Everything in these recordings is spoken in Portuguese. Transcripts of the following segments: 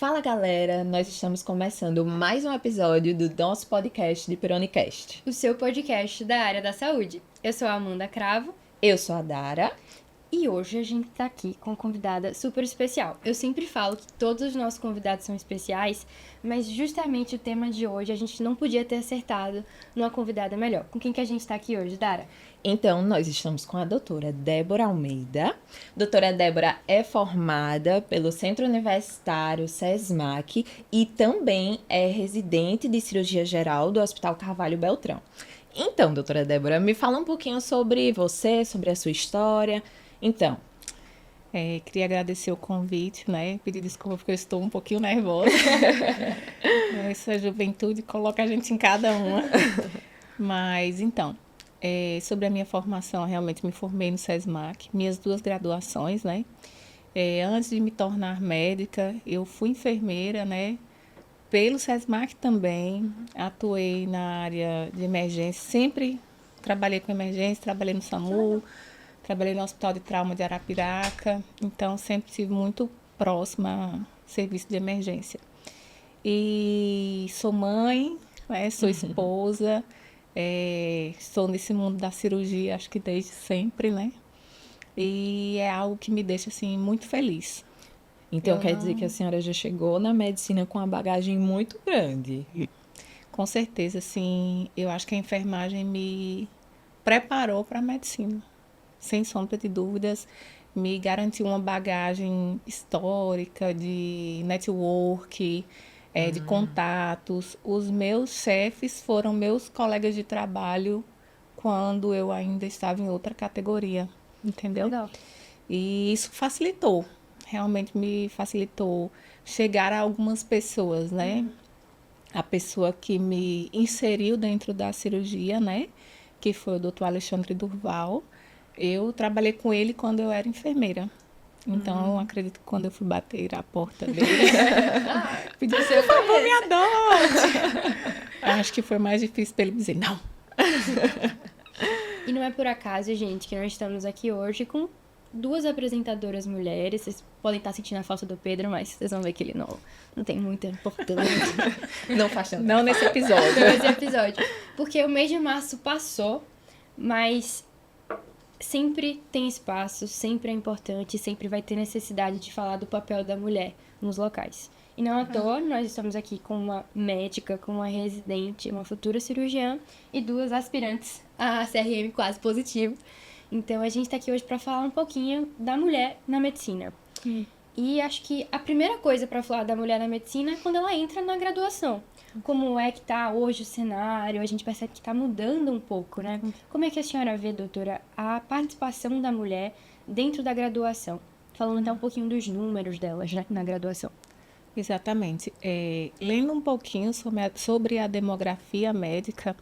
Fala galera, nós estamos começando mais um episódio do nosso podcast de Peronicast. O seu podcast da área da saúde. Eu sou a Amanda Cravo Eu sou a Dara. e hoje a gente tá aqui com uma convidada super especial. Eu sempre falo que todos os nossos convidados são especiais, mas justamente o tema de hoje a gente não podia ter acertado numa convidada melhor. Com quem que a gente tá aqui hoje, Dara? Então, nós estamos com a doutora Débora Almeida. Doutora Débora é formada pelo Centro Universitário SESMAC e também é residente de cirurgia geral do Hospital Carvalho Beltrão. Então, doutora Débora, me fala um pouquinho sobre você, sobre a sua história. Então, Queria agradecer o convite, né? Pedir desculpa porque eu estou um pouquinho nervosa. Essa juventude coloca a gente em cada uma. Mas, então, sobre a minha formação, realmente me formei no SESMAC, minhas 2 graduações, né? Antes de me tornar médica, eu fui enfermeira, né? Pelo SESMAC também, atuei na área de emergência, sempre trabalhei com emergência, trabalhei no SAMU, trabalhei no Hospital de Trauma de Arapiraca, então sempre estive muito próxima a serviço de emergência. E sou mãe, né, sou esposa, estou nesse mundo da cirurgia, acho que desde sempre, né? E é algo que me deixa, assim, muito feliz. então quer dizer que a senhora já chegou na medicina com uma bagagem muito grande. Com certeza, assim, eu acho que a enfermagem me preparou para a medicina. Sem sombra de dúvidas, me garantiu uma bagagem histórica, de network, de contatos. Os meus chefes foram meus colegas de trabalho quando eu ainda estava em outra categoria, entendeu? Legal. E isso facilitou, realmente me facilitou chegar a algumas pessoas, né? A pessoa que me inseriu dentro da cirurgia, né? Que foi o Dr. Alexandre Durval. Eu trabalhei com ele quando eu era enfermeira. Então, eu acredito que quando eu fui bater a porta dele, pedi, por favor, me adote. Acho que foi mais difícil para ele dizer não. E não é por acaso, gente, que nós estamos aqui hoje com 2 apresentadoras mulheres. Vocês podem estar sentindo a falta do Pedro, mas vocês vão ver que ele não tem muita importância. Não faz tanto. Não nesse episódio. Nesse episódio. Porque o mês de março passou, mas sempre tem espaço, sempre é importante, sempre vai ter necessidade de falar do papel da mulher nos locais. E não à toa, nós estamos aqui com uma médica, com uma residente, uma futura cirurgiã e 2 aspirantes a CRM quase positivo. Então, a gente está aqui hoje para falar um pouquinho da mulher na medicina. E acho que a primeira coisa para falar da mulher na medicina é quando ela entra na graduação. Como é que tá hoje o cenário? A gente percebe que está mudando um pouco, né? Como é que a senhora vê, doutora, a participação da mulher dentro da graduação? Falando até um pouquinho dos números delas, né, na graduação. Exatamente. Lendo um pouquinho sobre a demografia médica,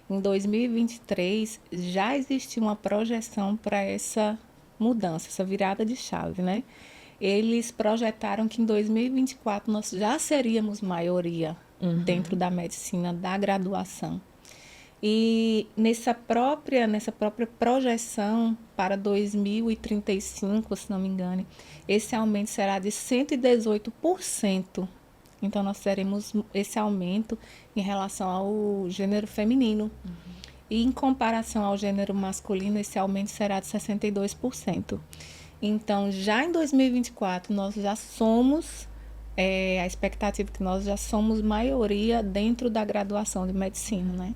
em 2023 já existia uma projeção para essa mudança, essa virada de chave, né? Eles projetaram que em 2024 nós já seríamos maioria dentro da medicina, da graduação. E nessa própria projeção para 2035, se não me engano, esse aumento será de 118%. Então, nós teremos esse aumento em relação ao gênero feminino. E em comparação ao gênero masculino, esse aumento será de 62%. Então, já em 2024, nós já somos, a expectativa é que nós já somos maioria dentro da graduação de medicina, né?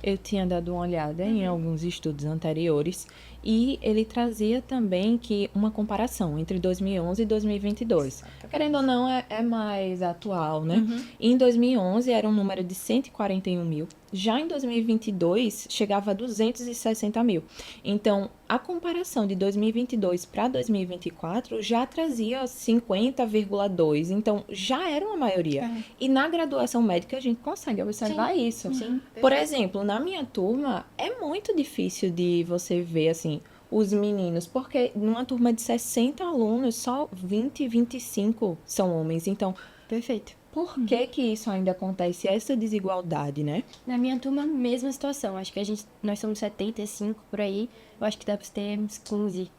Eu tinha dado uma olhada em alguns estudos anteriores e ele trazia também que uma comparação entre 2011 e 2022. Querendo ou não, é mais atual, né? Em 2011 era um número de 141 mil. Já em 2022 chegava a 260 mil. Então, a comparação de 2022 para 2024 já trazia 50,2. Então, já era uma maioria. E na graduação médica a gente consegue observar isso. Sim. Por exemplo, na minha turma, é muito difícil de você ver, assim, os meninos, porque numa turma de 60 alunos, só 20, 25 são homens. Então, Perfeito. por que isso ainda acontece, essa desigualdade, né? Na minha turma, mesma situação. Acho que nós somos 75 por aí. Eu acho que dá para ter uns 15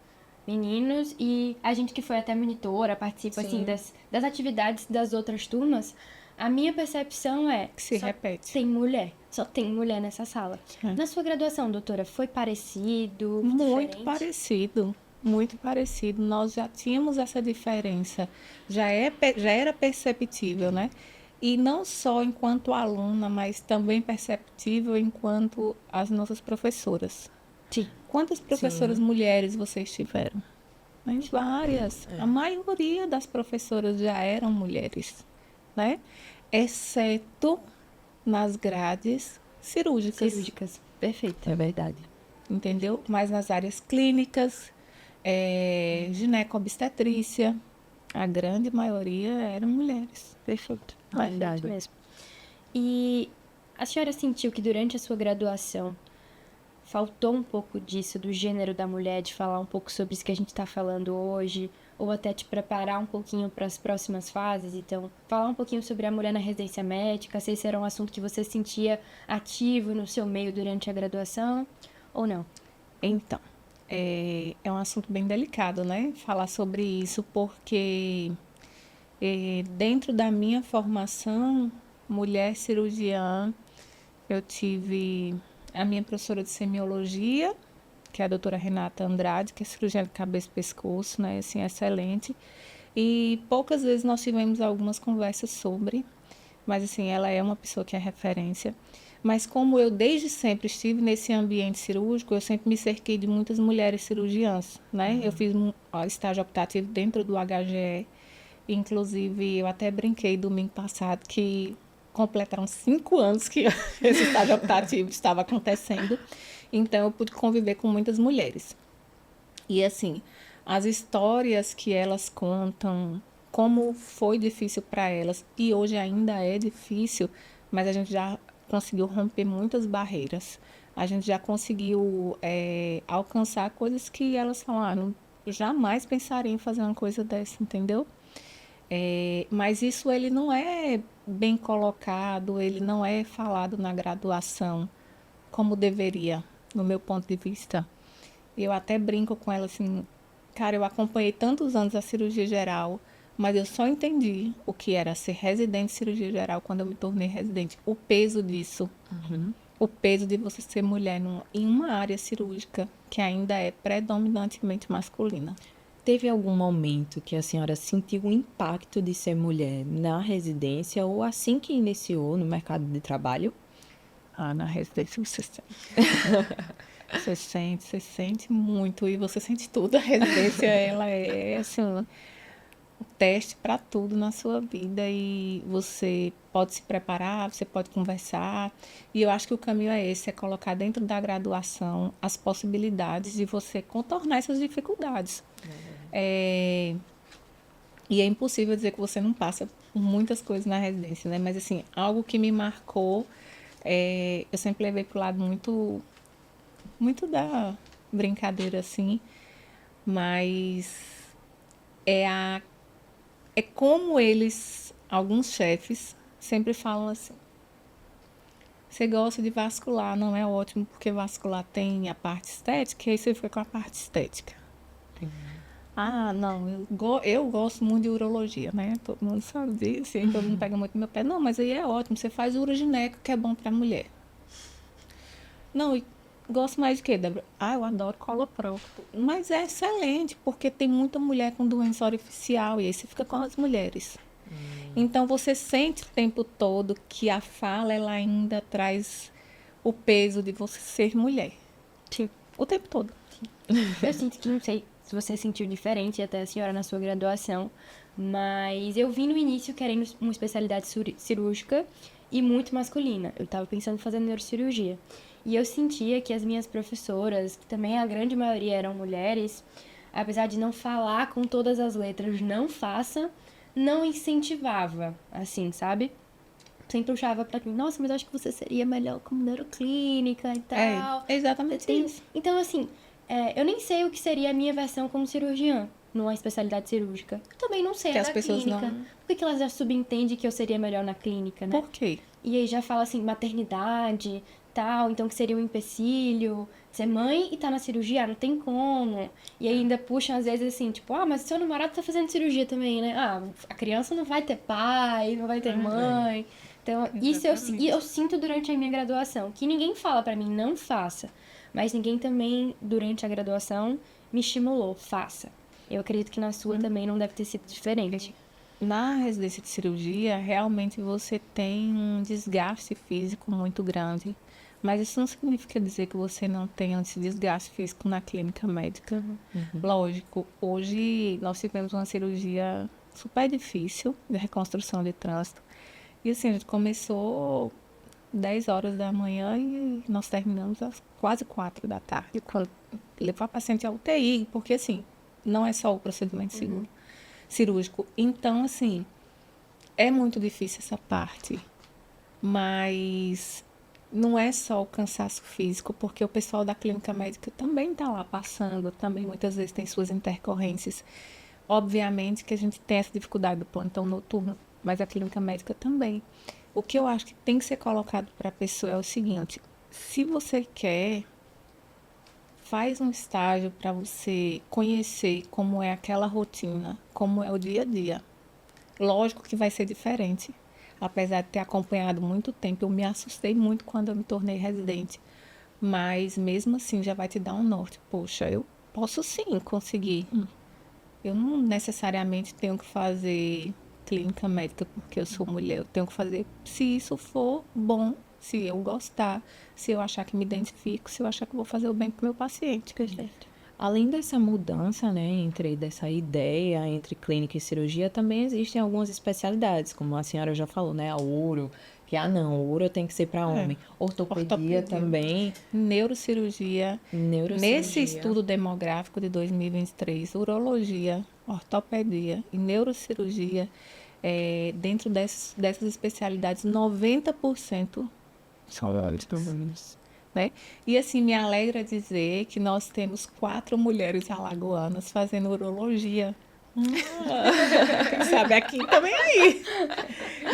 meninos, e a gente que foi até monitora, participa, assim, das atividades das outras turmas, a minha percepção é... Que se só repete. só tem mulher nessa sala. É. Na sua graduação, doutora, foi parecido? Muito diferente? parecido, muito parecido. Nós já tínhamos essa diferença, já era perceptível, né? E não só enquanto aluna, mas também perceptível enquanto as nossas professoras. Sim. Quantas professoras mulheres vocês tiveram? Né? Várias. A maioria das professoras já eram mulheres, né? Exceto nas grades cirúrgicas. Cirúrgicas. Perfeito. É verdade. Entendeu? Mas nas áreas clínicas, gineco-obstetrícia, a grande maioria eram mulheres. Perfeito. Verdade. Perfeito mesmo. E a senhora sentiu que durante a sua graduação faltou um pouco disso, do gênero da mulher, de falar um pouco sobre isso que a gente está falando hoje, ou até te preparar um pouquinho para as próximas fases? Então, falar um pouquinho sobre a mulher na residência médica, se esse era um assunto que você sentia ativo no seu meio durante a graduação, ou não? Então, é um assunto bem delicado, né? Falar sobre isso, porque dentro da minha formação, mulher cirurgiã, eu tive a minha professora de semiologia, que é a doutora Renata Andrade, que é cirurgiã de cabeça e pescoço, né? Assim, excelente. E poucas vezes nós tivemos algumas conversas sobre, mas assim, ela é uma pessoa que é referência. Mas como eu desde sempre estive nesse ambiente cirúrgico, eu sempre me cerquei de muitas mulheres cirurgiãs, né? Eu fiz um estágio optativo dentro do HGE, inclusive eu até brinquei domingo passado que completaram 5 anos que esse estágio optativo estava acontecendo, então eu pude conviver com muitas mulheres. E assim, as histórias que elas contam, como foi difícil para elas, e hoje ainda é difícil, mas a gente já conseguiu romper muitas barreiras. A gente já conseguiu alcançar coisas que elas falaram, jamais pensaria em fazer uma coisa dessa, entendeu? Mas isso ele não é bem colocado, ele não é falado na graduação como deveria, no meu ponto de vista. Eu até brinco com ela assim, cara, eu acompanhei tantos anos a cirurgia geral, mas eu só entendi o que era ser residente de cirurgia geral quando eu me tornei residente. O peso disso. O peso de você ser mulher em uma área cirúrgica que ainda é predominantemente masculina. Teve algum momento que a senhora sentiu o impacto de ser mulher na residência ou assim que iniciou no mercado de trabalho? Na residência você sente. Você sente muito e você sente tudo. A residência, ela é assim, um teste para tudo na sua vida e você pode se preparar, você pode conversar. E eu acho que o caminho é esse, é colocar dentro da graduação as possibilidades de você contornar essas dificuldades. E é impossível dizer que você não passa por muitas coisas na residência, né? Mas, assim, algo que me marcou, eu sempre levei para o lado muito da brincadeira, assim, mas é como alguns chefes, sempre falam assim, você gosta de vascular, não é ótimo, porque vascular tem a parte estética, e aí você fica com a parte estética. Não, eu gosto muito de urologia, né? Todo mundo sabe disso, e todo mundo pega muito no meu pé. Não, mas aí é ótimo, você faz urogineco, que é bom pra mulher. Não, e gosto mais de quê, Débora? Eu adoro coloprocto. Mas é excelente, porque tem muita mulher com doença artificial, e aí você fica com as mulheres. Então, você sente o tempo todo que a fala, ela ainda traz o peso de você ser mulher. Sim. O tempo todo. Eu sinto que, não sei se você sentiu diferente, até a senhora na sua graduação, mas eu vim no início querendo uma especialidade cirúrgica e muito masculina. Eu estava pensando em fazer neurocirurgia. E eu sentia que as minhas professoras, que também a grande maioria eram mulheres, apesar de não falar com todas as letras, não faça, não incentivava, assim, sabe? Sempre puxava pra mim, nossa, mas eu acho que você seria melhor como neuroclínica e tal. É exatamente isso. Então, assim, eu nem sei o que seria a minha versão como cirurgiã, numa especialidade cirúrgica. Eu também não sei Que a as da pessoas clínica. não- Por que elas já subentendem que eu seria melhor na clínica, né? Por quê? E aí já fala assim, maternidade, tal, então que seria um empecilho. ser mãe e tá na cirurgia, não tem como. E aí ainda puxam às vezes assim, tipo, mas seu namorado tá fazendo cirurgia também, né? A criança não vai ter pai, não vai ter mãe. Então, isso eu sinto durante a minha graduação, que ninguém fala pra mim, não faça. Mas ninguém também, durante a graduação, me estimulou, faça. Eu acredito que na sua também não deve ter sido diferente. Na residência de cirurgia, realmente você tem um desgaste físico muito grande. Mas isso não significa dizer que você não tenha esse desgaste físico na clínica médica. Lógico, hoje nós tivemos uma cirurgia super difícil de reconstrução de trânsito. E assim, a gente começou 10 horas da manhã e nós terminamos às quase 4 da tarde. Quando levar a paciente à UTI, porque assim, não é só o procedimento cirúrgico. Então, assim, é muito difícil essa parte. Mas não é só o cansaço físico, porque o pessoal da clínica médica também está lá passando, também muitas vezes tem suas intercorrências. Obviamente que a gente tem essa dificuldade do plantão noturno, mas a clínica médica também. O que eu acho que tem que ser colocado para a pessoa é o seguinte: se você quer, faz um estágio para você conhecer como é aquela rotina, como é o dia a dia. Lógico que vai ser diferente. Apesar de ter acompanhado muito tempo, eu me assustei muito quando eu me tornei residente. Mas mesmo assim já vai te dar um norte. Poxa, eu posso sim conseguir. Eu não necessariamente tenho que fazer clínica médica porque eu sou mulher. Eu tenho que fazer se isso for bom, se eu gostar, se eu achar que me identifico, se eu achar que vou fazer o bem para o meu paciente. Perfeito. Além dessa mudança, né, dessa ideia entre clínica e cirurgia, também existem algumas especialidades, como a senhora já falou, né, a uro, que não, o uro tem que ser para homem. Ortopedia também. Neurocirurgia. Neurocirurgia. Nesse estudo demográfico de 2023, urologia, ortopedia e neurocirurgia, dentro dessas especialidades, 90% são homens. Né? E assim, me alegra dizer que nós temos 4 mulheres alagoanas fazendo urologia. Quem sabe aqui também aí.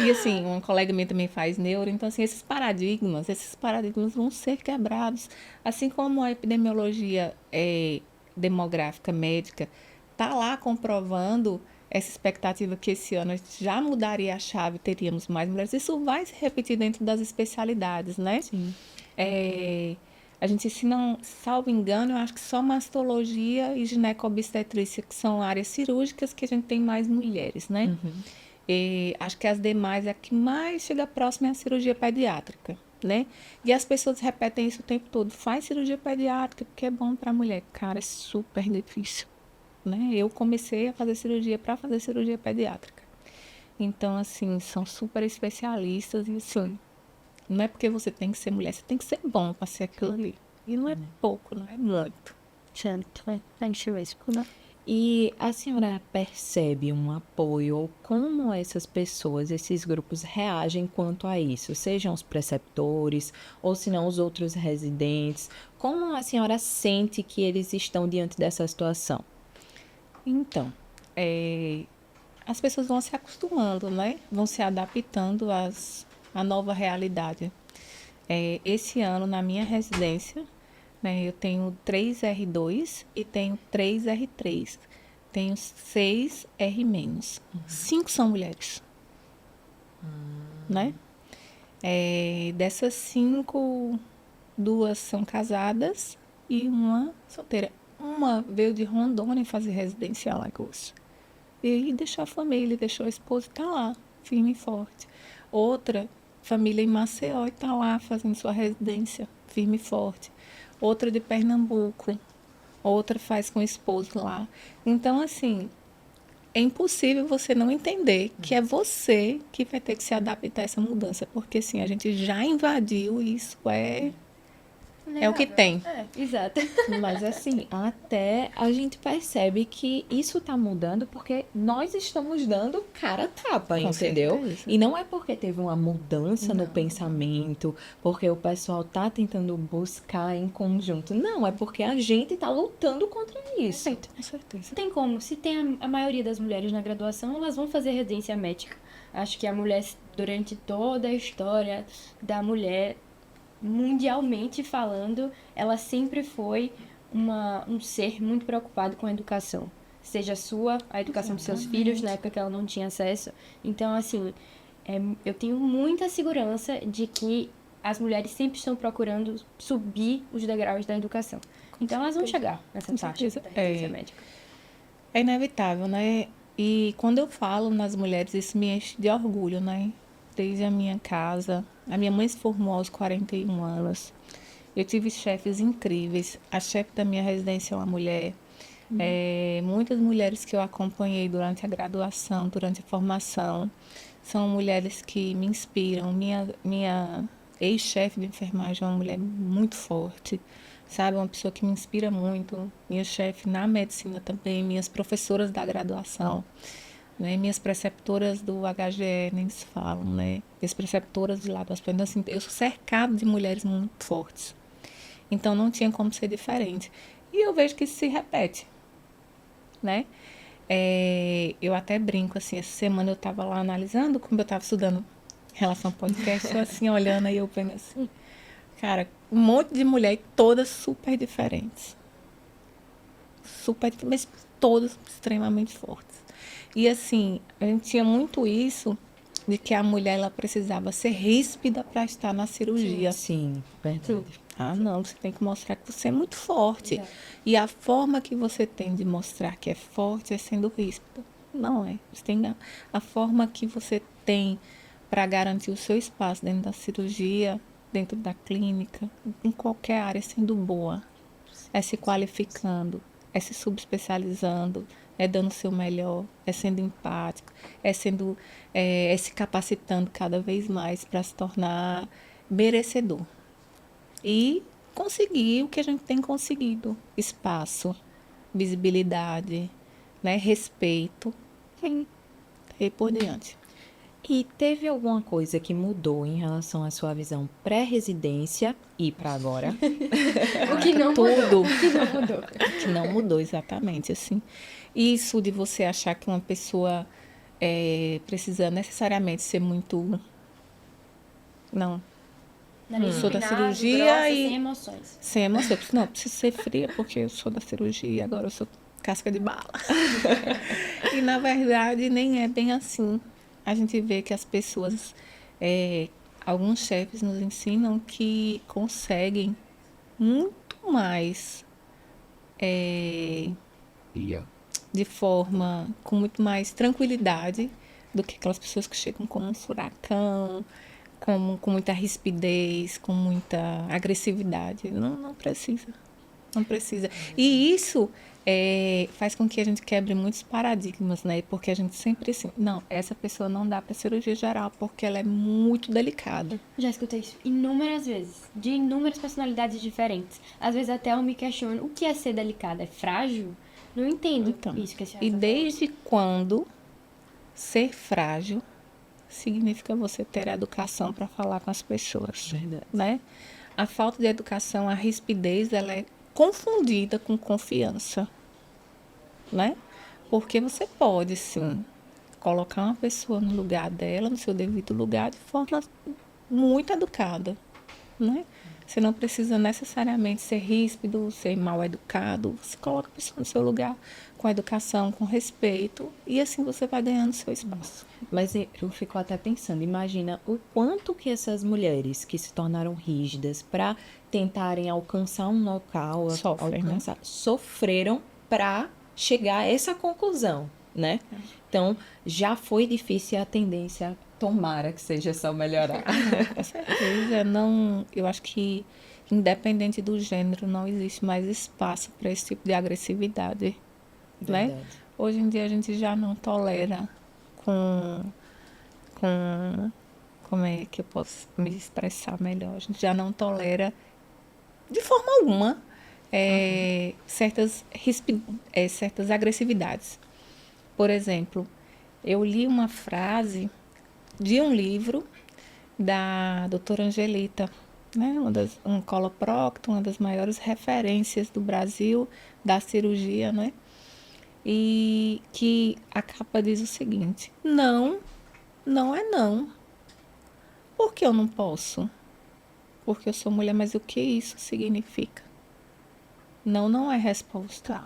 E assim, uma colega minha também faz neuro. Então, assim, esses paradigmas vão ser quebrados. Assim como a epidemiologia demográfica médica está lá comprovando essa expectativa que esse ano a gente já mudaria a chave, teríamos mais mulheres. Isso vai se repetir dentro das especialidades, né? Sim. A gente, se não, salvo engano, eu acho que só mastologia e gineco-obstetrícia, que são áreas cirúrgicas, que a gente tem mais mulheres, né? Acho que as demais, a que mais chega próxima é a cirurgia pediátrica, né? E as pessoas repetem isso o tempo todo: faz cirurgia pediátrica porque é bom para a mulher. Cara, é super difícil, né? Eu comecei a fazer cirurgia para fazer cirurgia pediátrica. Então, assim, são super especialistas e, assim, não é porque você tem que ser mulher, você tem que ser bom para ser aquilo ali. E não é pouco, não é muito. E a senhora percebe um apoio ou como essas pessoas, esses grupos reagem quanto a isso? Sejam os preceptores ou se não os outros residentes. Como a senhora sente que eles estão diante dessa situação? Então, as pessoas vão se acostumando, né? Vão se adaptando à nova realidade. Esse ano, na minha residência, né, eu tenho 3 R2 e tenho 3 R3. Tenho 6 R-. 5 são mulheres. Né? Dessas 5, 2 são casadas e uma solteira. Uma veio de Rondônia fazer residência em Alagoas. E deixou a família, deixou a esposa e está lá, firme e forte. Outra, família em Maceió, e está lá fazendo sua residência, firme e forte. Outra de Pernambuco, outra faz com o esposo lá. Então, assim, é impossível você não entender que é você que vai ter que se adaptar a essa mudança, porque, assim, a gente já invadiu e isso é o que tem. Exato. Mas assim, até a gente percebe que isso tá mudando porque nós estamos dando cara a tapa, Com entendeu? certeza. E não é porque teve uma mudança no pensamento, porque o pessoal tá tentando buscar em conjunto. Não, é porque a gente tá lutando contra isso. Perfeito. Com certeza. Não tem como. Se tem a maioria das mulheres na graduação, elas vão fazer residência médica. Acho que a mulher, durante toda a história da mulher, mundialmente falando, ela sempre foi um ser muito preocupado com a educação. Seja a educação dos seus filhos, na época que ela não tinha acesso. Então, assim, eu tenho muita segurança de que as mulheres sempre estão procurando subir os degraus da educação. Então, elas vão chegar nessa faixa da residência médica. É inevitável, né? E quando eu falo nas mulheres, isso me enche de orgulho, né? Desde a minha casa. A minha mãe se formou aos 41 anos. Eu tive chefes incríveis. A chefe da minha residência é uma mulher. Muitas mulheres que eu acompanhei durante a graduação, durante a formação, são mulheres que me inspiram. Minha ex-chefe de enfermagem é uma mulher muito forte, sabe? Uma pessoa que me inspira muito. Minha chefe na medicina também, minhas professoras da graduação, né? Minhas preceptoras do HGE, nem se falam, né? Minhas preceptoras de lá do hospital. Então, assim, eu sou cercado de mulheres muito fortes. Então, não tinha como ser diferente. E eu vejo que isso se repete, né? Eu até brinco, assim, essa semana eu estava lá analisando, como eu estava estudando em relação ao podcast, eu assim, olhando, aí eu vendo assim, cara, um monte de mulheres, todas super diferentes. Mas todas extremamente fortes. E assim, a gente tinha muito isso de que a mulher, ela precisava ser ríspida para estar na cirurgia. Sim, verdade. Ah, não, você tem que mostrar que você é muito forte. Exato. E a forma que você tem de mostrar que é forte é sendo ríspida. Não é. A forma que você tem para garantir o seu espaço dentro da cirurgia, dentro da clínica, em qualquer área, sendo boa. É se qualificando, é se subespecializando, é dando o seu melhor, é sendo empático, é se capacitando cada vez mais para se tornar merecedor. E conseguir o que a gente tem conseguido: espaço, visibilidade, né, respeito, e por diante. E teve alguma coisa que mudou em relação à sua visão pré-residência e para agora? O que não Tudo. mudou. O que não mudou. Que não mudou exatamente, assim. Isso de você achar que uma pessoa precisa necessariamente ser muito... Não. Nariz Sou da empinado, cirurgia grossa, e... sem emoções. Sem emoção. Não, eu preciso ser fria porque eu sou da cirurgia e agora eu sou casca de bala. E, na verdade, nem é bem assim. A gente vê que as pessoas... alguns chefes nos ensinam que conseguem muito mais... de forma com muito mais tranquilidade do que aquelas pessoas que chegam como um furacão, com muita rispidez, com muita agressividade. Não precisa. Não precisa. E isso faz com que a gente quebre muitos paradigmas, né? Porque a gente sempre assim, não, essa pessoa não dá para cirurgia geral porque ela é muito delicada. Já escutei isso inúmeras vezes, de inúmeras personalidades diferentes. Às vezes até eu me questiono, o que é ser delicada? É frágil? Não entendo isso que a senhora E tá desde quando ser frágil significa você ter educação para falar com as pessoas, Verdade. né? A falta de educação, a rispidez, ela é confundida com confiança, né? Porque você pode, sim, colocar uma pessoa no lugar dela, no seu devido lugar, de forma muito educada, né? Você não precisa necessariamente ser ríspido, ser mal educado. Você coloca a pessoa no seu lugar com educação, com respeito, e assim você vai ganhando seu espaço. Mas eu fico até pensando, imagina o quanto que essas mulheres que se tornaram rígidas para tentarem alcançar um local, Sofrem, né? sofreram para chegar a essa conclusão, né? Então, já foi difícil, a tendência, tomara que seja só melhorar. Com certeza, eu acho que independente do gênero, não existe mais espaço para esse tipo de agressividade, né? Verdade. Hoje em dia a gente já não tolera como é que eu posso me expressar melhor? A gente já não tolera de forma alguma certas agressividades. Por exemplo, eu li uma frase de um livro da doutora Angelita, né? Um coloprocto, uma das maiores referências do Brasil da cirurgia, né? E que a capa diz o seguinte: não é não. Por que eu não posso? porque eu sou mulher, mas o que isso significa? Não, não é resposta.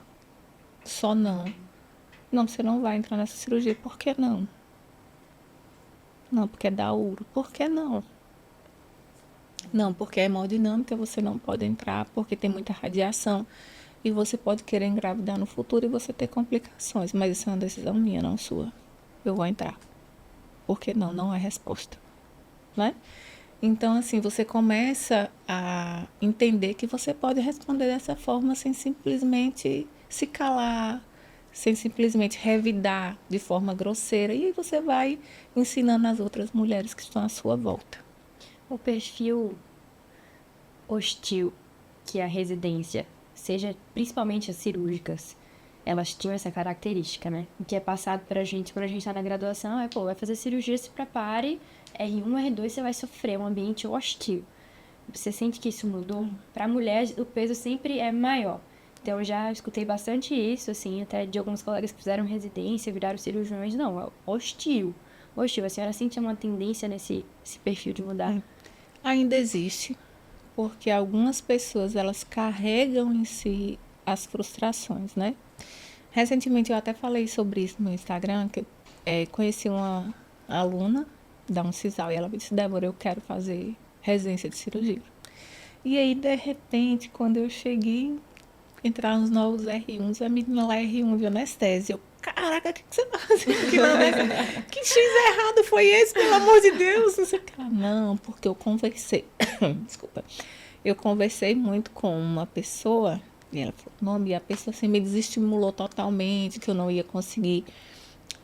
Só não. Não, você não vai entrar nessa cirurgia. Por que não? Não, porque é da uro. Por que não? Não, porque é hemodinâmica, você não pode entrar, porque tem muita radiação. E você pode querer engravidar no futuro e você ter complicações. Mas isso é uma decisão minha, não sua. Eu vou entrar. Por que não? Não é resposta. Né? Então, assim, você começa a entender que você pode responder dessa forma sem simplesmente se calar, sem simplesmente revidar de forma grosseira. E aí você vai ensinando as outras mulheres que estão à sua volta. O perfil hostil que a residência, seja principalmente as cirúrgicas, elas tinham essa característica, né? O que é passado pra gente quando a gente tá na graduação é, vai fazer cirurgia, se prepare, R1, R2, você vai sofrer um ambiente hostil. Você sente que isso mudou? Pra mulher, o peso sempre é maior. Então, eu já escutei bastante isso, assim, até de alguns colegas que fizeram residência, viraram cirurgiões. Não, é hostil. Hostil. A senhora sente uma tendência nesse perfil de mudar? Ainda existe, porque algumas pessoas, elas carregam em si as frustrações, né? Recentemente eu até falei sobre isso no Instagram, que conheci uma aluna da Uncisal e ela me disse, Débora, eu quero fazer residência de cirurgia. E aí, de repente, quando eu cheguei, entrar nos novos R1s, a menina lá R1 de anestesia. Eu, caraca, o que você tá fazendo aqui? Que X errado foi esse, pelo amor de Deus? Não sei o que. Não, porque eu conversei. Desculpa. Eu conversei muito com uma pessoa, e ela falou o nome, e a pessoa assim, me desestimulou totalmente, que eu não ia conseguir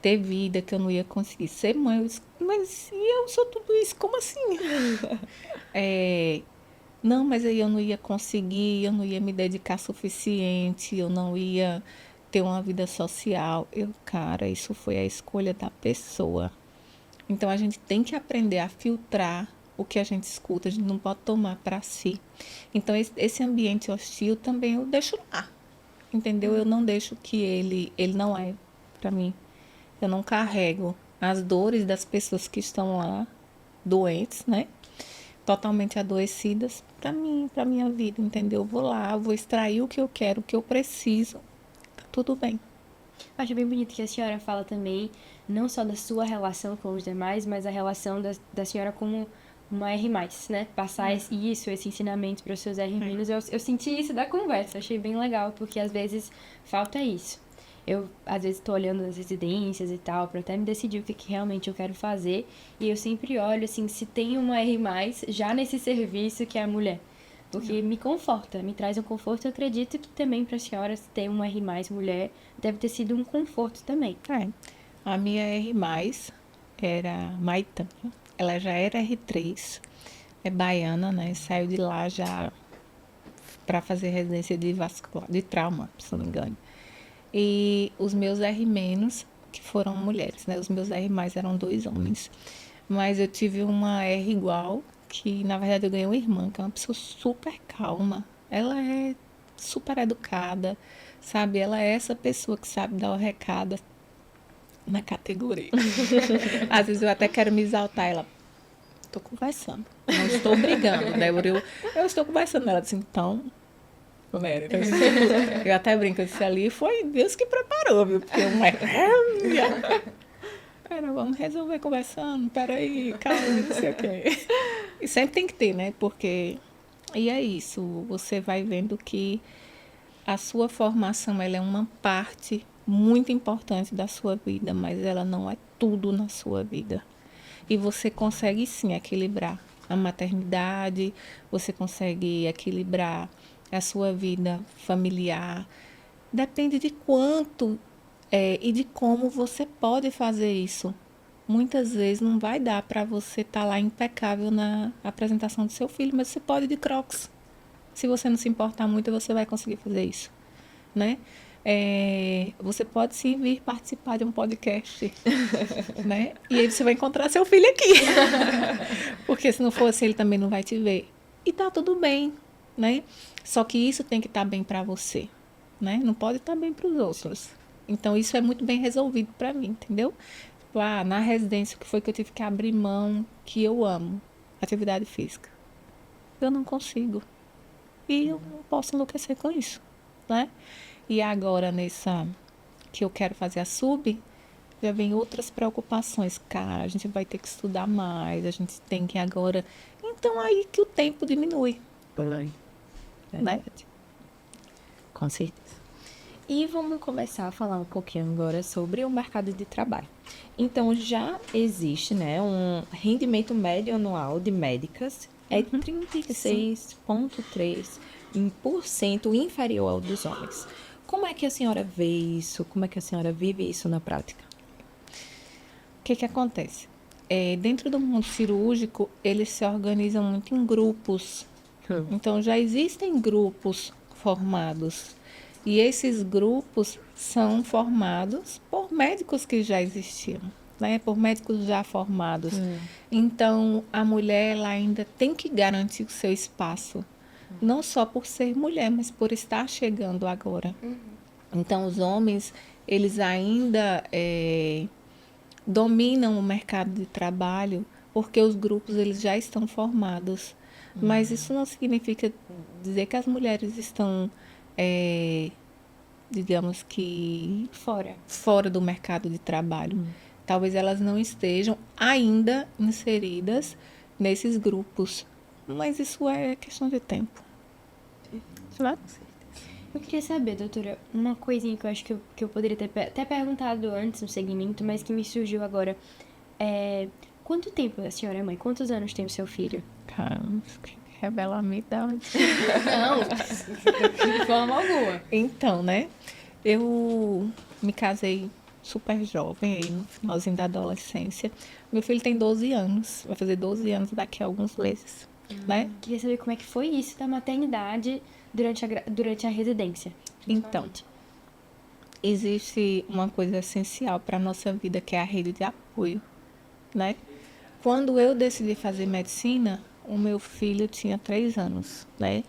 ter vida, que eu não ia conseguir ser mãe. Eu disse, mas e eu sou tudo isso? Como assim? Não, mas aí eu não ia conseguir, eu não ia me dedicar suficiente, eu não ia ter uma vida social. Cara, isso foi a escolha da pessoa. Então a gente tem que aprender a filtrar o que a gente escuta, a gente não pode tomar para si. Então esse ambiente hostil também eu deixo lá, entendeu? Eu não deixo que ele não é para mim. Eu não carrego as dores das pessoas que estão lá, doentes, né? Totalmente adoecidas para mim, para minha vida, entendeu? Eu vou lá, vou extrair o que eu quero, o que eu preciso. Tá tudo bem. Acho bem bonito que a senhora fala também, não só da sua relação com os demais, mas a relação da senhora como uma R+, né? Passar esse ensinamento para os seus R-. Eu senti isso da conversa, achei bem legal, porque às vezes falta isso. Eu, às vezes, estou olhando as residências e tal, para até me decidir o que realmente eu quero fazer. E eu sempre olho, assim, se tem uma R+, já nesse serviço que é a mulher. Porque me conforta, me traz um conforto. Eu acredito que também para as senhoras ter uma R+, mulher, deve ter sido um conforto também. A minha R+, era Maitã. Ela já era R3, é baiana, né? Saiu de lá já para fazer residência de trauma, se não me engano. E os meus R-, que foram mulheres, né? Os meus R+ eram 2 homens. Mas eu tive uma R igual, que na verdade eu ganhei uma irmã, que é uma pessoa super calma. Ela é super educada, sabe? Ela é essa pessoa que sabe dar o recado na categoria. Às vezes eu até quero me exaltar. Ela, tô conversando, não estou brigando. Débora, eu estou conversando. Ela disse, então... Eu até brinco, eu disse ali, foi Deus que preparou, viu? Porque Pera, vamos resolver conversando, peraí, calma, não sei o quê. E sempre tem que ter, né? Porque... E é isso, você vai vendo que a sua formação, ela é uma parte muito importante da sua vida, mas ela não é tudo na sua vida. E você consegue, sim, equilibrar a maternidade, você consegue equilibrar a sua vida familiar. Depende de quanto e de como você pode fazer isso. Muitas vezes não vai dar para você estar lá impecável na apresentação do seu filho, mas você pode ir de Crocs. Se você não se importar muito, você vai conseguir fazer isso, né? Você pode sim vir participar de um podcast, né? E aí você vai encontrar seu filho aqui. Porque se não for assim, ele também não vai te ver. E tá tudo bem, né? Só que isso tem que estar bem para você, né? Não pode estar bem para os outros. Então, isso é muito bem resolvido para mim, entendeu? Tipo, na residência, o que foi que eu tive que abrir mão, que eu amo? Atividade física. eu não consigo. E eu não posso enlouquecer com isso, né? E agora, nessa que eu quero fazer a sub, já vem outras preocupações. Cara, a gente vai ter que estudar mais, a gente tem que agora... Então, aí que o tempo diminui, né? Verdade. Com certeza. E vamos começar a falar um pouquinho agora sobre o mercado de trabalho. Então, já existe, né, um rendimento médio anual de médicas é 36,3% inferior ao dos homens. Como é que a senhora vê isso? Como é que a senhora vive isso na prática? O que acontece? Dentro do mundo cirúrgico, eles se organizam muito em grupos. Então, já existem grupos formados. E esses grupos são formados por médicos que já existiam, né? Por médicos já formados. Então, a mulher ela ainda tem que garantir o seu espaço. Não só por ser mulher, mas por estar chegando agora. Então, os homens, eles ainda dominam o mercado de trabalho porque os grupos eles já estão formados. Mas isso não significa dizer que as mulheres estão, digamos que, fora do mercado de trabalho. Talvez elas não estejam ainda inseridas nesses grupos. Mas isso é questão de tempo. Claro. Eu queria saber, doutora, uma coisinha que eu acho que eu poderia ter até perguntado antes no segmento, mas que me surgiu agora. Quanto tempo a senhora é mãe? Quantos anos tem o seu filho? Caramba, revela a minha idade. Não, de forma alguma. Então, né? Eu me casei super jovem, aí no finalzinho da adolescência. Meu filho tem 12 anos, vai fazer 12 anos daqui a alguns meses, né? Queria saber como é que foi isso da maternidade durante a residência. Então, existe uma coisa essencial para a nossa vida, que é a rede de apoio, né? Quando eu decidi fazer medicina, o meu filho tinha 3 anos, né?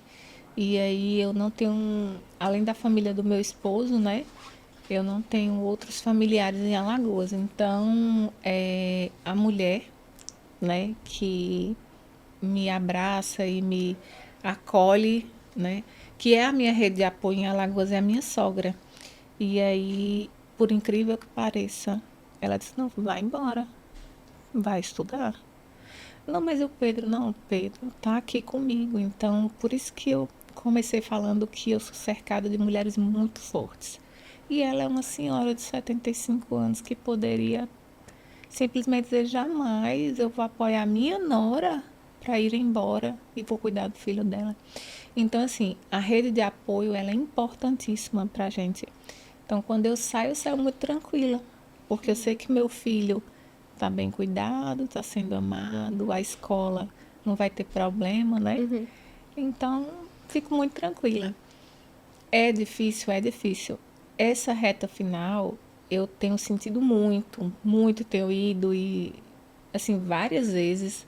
E aí eu não tenho, além da família do meu esposo, né? Eu não tenho outros familiares em Alagoas. Então, a mulher, né, que me abraça e me acolhe, né, que é a minha rede de apoio em Alagoas, é a minha sogra. E aí, por incrível que pareça, ela disse, não, vai embora, vai estudar. Não, mas o Pedro, não, Pedro tá aqui comigo. Então, por isso que eu comecei falando que eu sou cercada de mulheres muito fortes. E ela é uma senhora de 75 anos que poderia simplesmente dizer, jamais eu vou apoiar a minha nora para ir embora e vou cuidar do filho dela. Então, assim, a rede de apoio ela é importantíssima para a gente. Então, quando eu saio muito tranquila, porque eu sei que meu filho está bem cuidado, está sendo amado, a escola não vai ter problema, né? Então, fico muito tranquila. É difícil, é difícil. Essa reta final, eu tenho sentido muito, muito tenho ido e, assim, várias vezes,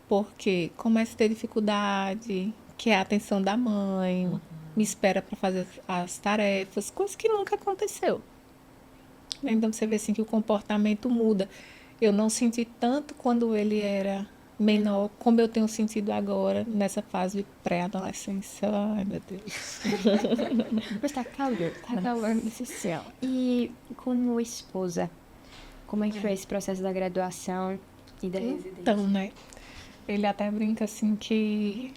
porque começo a ter dificuldade, que é a atenção da mãe, me espera para fazer as tarefas, coisa que nunca aconteceu. Então, você vê assim que o comportamento muda. Eu não senti tanto quando ele era menor, como eu tenho sentido agora, nessa fase pré-adolescência. Ai, meu Deus. Mas tá calor social. E como esposa, como é que foi esse processo da graduação e da residência? Então, né? Ele até brinca assim que...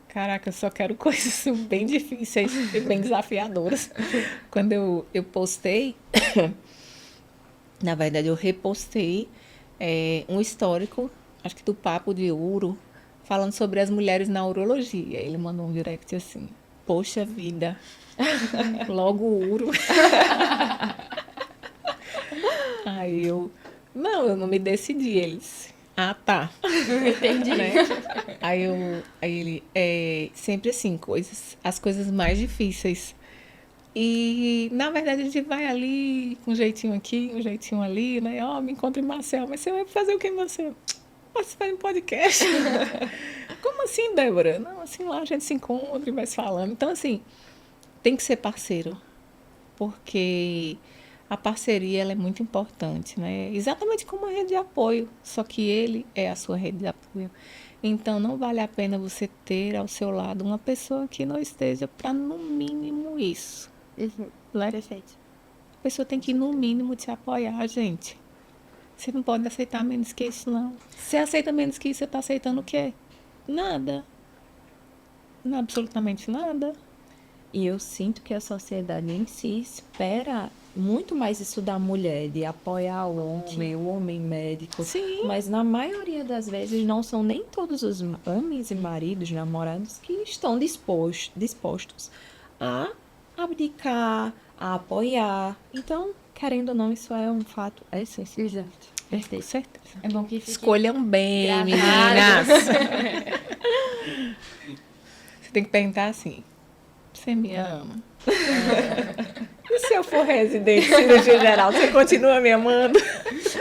Caraca, eu só quero coisas bem difíceis e bem desafiadoras. Quando eu postei... Na verdade, eu repostei um histórico, acho que do Papo de Ouro, falando sobre as mulheres na urologia. Ele mandou um direct assim, poxa vida, logo Ouro. Aí eu não me decidi. Eles, tá. Entendi. Né? Aí ele, sempre assim, as coisas mais difíceis. E, na verdade, a gente vai ali, um jeitinho aqui, um jeitinho ali, né? Me encontro em Marcel, mas você vai fazer o que em Marcel? Você faz um podcast? Como assim, Débora? Não, assim, lá a gente se encontra e vai se falando. Então, assim, tem que ser parceiro, porque a parceria ela é muito importante, né? Exatamente como a rede de apoio, só que ele é a sua rede de apoio. Então, não vale a pena você ter ao seu lado uma pessoa que não esteja para, no mínimo, isso. Né? Perfeito. A pessoa tem que, no mínimo, te apoiar, gente. Você não pode aceitar menos que isso, não. Se você aceita menos que isso, você está aceitando o quê? Nada. Não, absolutamente nada. E eu sinto que a sociedade em si espera muito mais isso da mulher, de apoiar o homem médico. Sim. Mas na maioria das vezes não são nem todos os homens e maridos, namorados, que estão dispostos a abdicar, a apoiar. Então, querendo ou não, isso é um fato essencial. Exato. Com Perfeito. certeza. É bom que fique Escolham bem, gravado. meninas. Você tem que perguntar assim: você me ama? E se eu for residente de cirurgia geral, você continua me amando?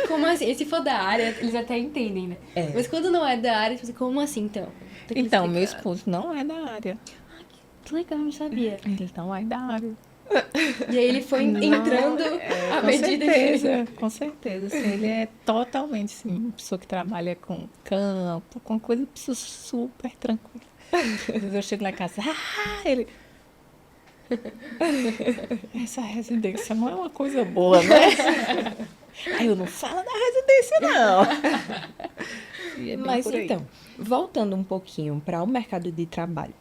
Como assim? E se for da área, eles até entendem, né? É. Mas quando não é da área, tipo, como assim, então? Tem que Então, meu explicar. esposo não é da área. Que legal, eu não sabia. Ele não é da área. E aí ele foi entrando à Com medida que... certeza, com certeza. Assim, ele é totalmente assim, uma pessoa que trabalha com campo, com coisa super tranquila. Às vezes eu chego lá em casa, ele... Essa residência não é uma coisa boa, né? Aí eu não falo da residência, não. E é bem Mas por aí. então, voltando um pouquinho para o mercado de trabalho,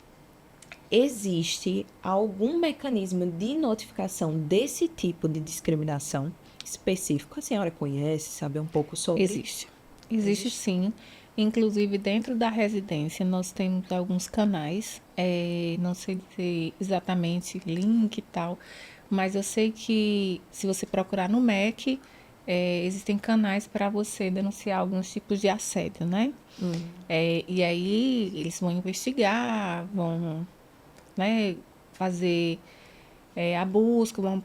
existe algum mecanismo de notificação desse tipo de discriminação específico? A senhora conhece, sabe um pouco sobre? Existe sim. Inclusive, dentro da residência, nós temos alguns canais. Não sei dizer exatamente link e tal, mas eu sei que se você procurar no MEC, existem canais para você denunciar alguns tipos de assédio, né? E aí eles vão investigar, vão, né, fazer a busca, vão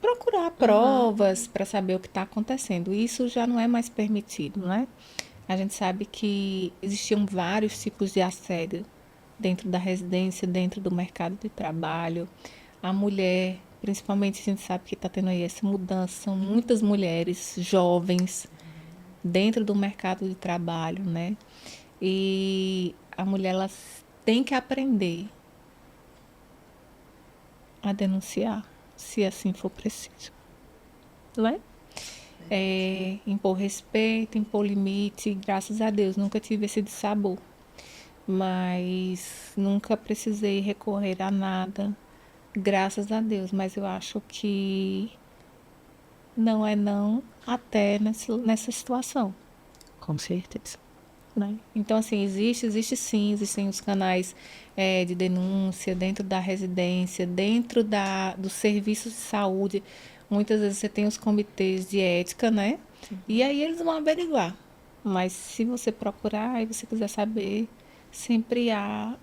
procurar provas para saber o que está acontecendo. Isso já não é mais permitido, né? A gente sabe que existiam vários tipos de assédio dentro da residência, dentro do mercado de trabalho. A mulher, principalmente, a gente sabe que está tendo aí essa mudança, são muitas mulheres jovens dentro do mercado de trabalho, né? E a mulher, ela tem que aprender a denunciar, se assim for preciso, né? Impor respeito, impor limite. Graças a Deus, nunca tive esse dissabor. Mas nunca precisei recorrer a nada. Graças a Deus. Mas eu acho que não é não até nessa situação. Com certeza. Né? Então, assim, existe sim, existem os canais de denúncia dentro da residência, dentro dos serviços de saúde. Muitas vezes você tem os comitês de ética, né? E aí eles vão averiguar. Mas se você procurar e você quiser saber, sempre há